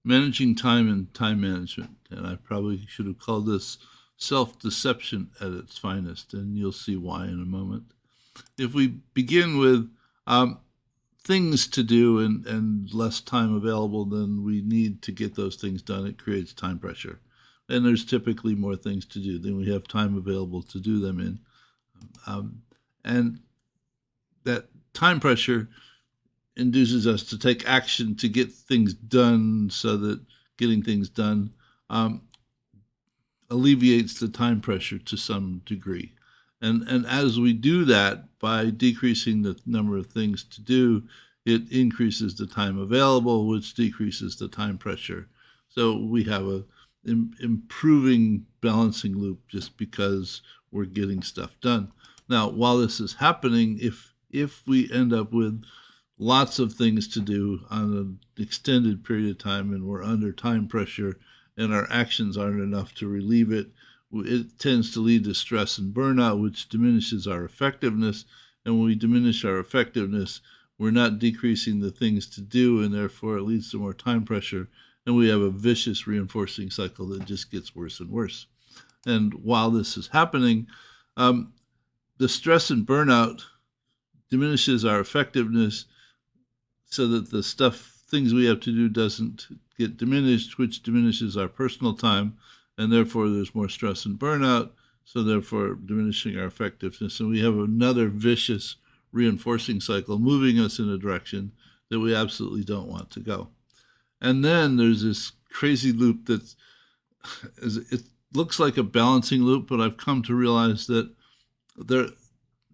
managing time and time management. And I probably should have called this self-deception at its finest, and you'll see why in a moment. If we begin with things to do and less time available than we need to get those things done, it creates time pressure. And there's typically more things to do than we have time available to do them in. And that time pressure induces us to take action to get things done, so that getting things done alleviates the time pressure to some degree. And as we do that, by decreasing the number of things to do, it increases the time available, which decreases the time pressure. So we have a improving balancing loop just because we're getting stuff done. Now, while this is happening, if we end up with lots of things to do on an extended period of time and we're under time pressure and our actions aren't enough to relieve it, it tends to lead to stress and burnout, which diminishes our effectiveness. And when we diminish our effectiveness, we're not decreasing the things to do, and therefore it leads to more time pressure. And we have a vicious reinforcing cycle that just gets worse and worse. And while this is happening, the stress and burnout diminishes our effectiveness, so that the things we have to do doesn't get diminished, which diminishes our personal time, and therefore there's more stress and burnout, so therefore diminishing our effectiveness. And we have another vicious reinforcing cycle moving us in a direction that we absolutely don't want to go. And then there's this crazy loop it looks like a balancing loop, but I've come to realize that there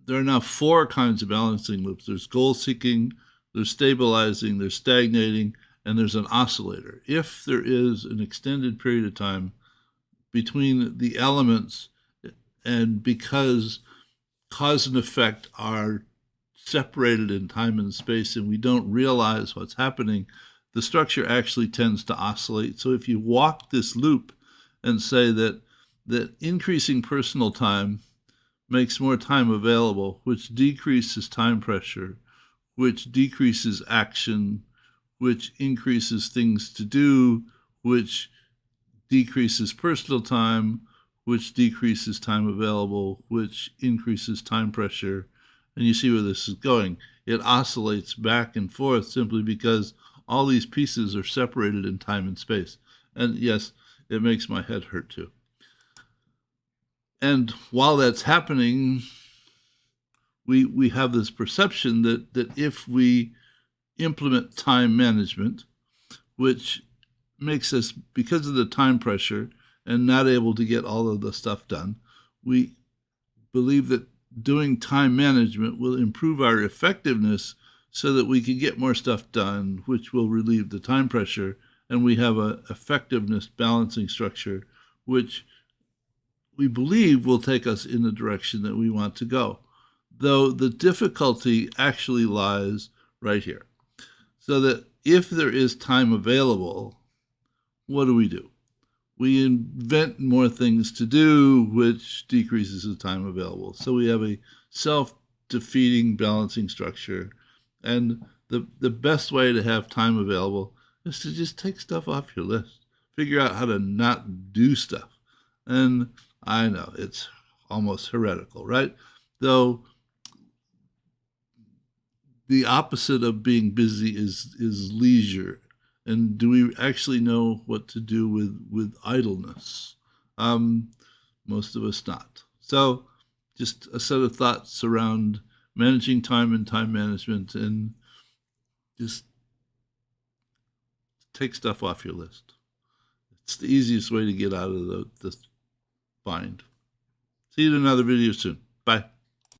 are now 4 kinds of balancing loops. There's goal seeking, there's stabilizing, there's stagnating, and there's an oscillator. If there is an extended period of time between the elements, and because cause and effect are separated in time and space and we don't realize what's happening, the structure actually tends to oscillate. So if you walk this loop and say that increasing personal time makes more time available, which decreases time pressure, which decreases action, which increases things to do, which decreases personal time, which decreases time available, which increases time pressure. And you see where this is going. It oscillates back and forth simply because all these pieces are separated in time and space. And yes, it makes my head hurt too. And while that's happening, we have this perception that if we implement time management, which makes us, because of the time pressure and not able to get all of the stuff done, we believe that doing time management will improve our effectiveness so that we can get more stuff done, which will relieve the time pressure, and we have an effectiveness balancing structure, which we believe will take us in the direction that we want to go. Though the difficulty actually lies right here. So that if there is time available, what do? We invent more things to do, which decreases the time available. So we have a self-defeating balancing structure. And the best way to have time available is to just take stuff off your list. Figure out how to not do stuff. And I know it's almost heretical, right? Though the opposite of being busy is leisure. And do we actually know what to do with idleness? Most of us not. So just a set of thoughts around managing time and time management, and just take stuff off your list. It's the easiest way to get out of the bind. See you in another video soon. Bye.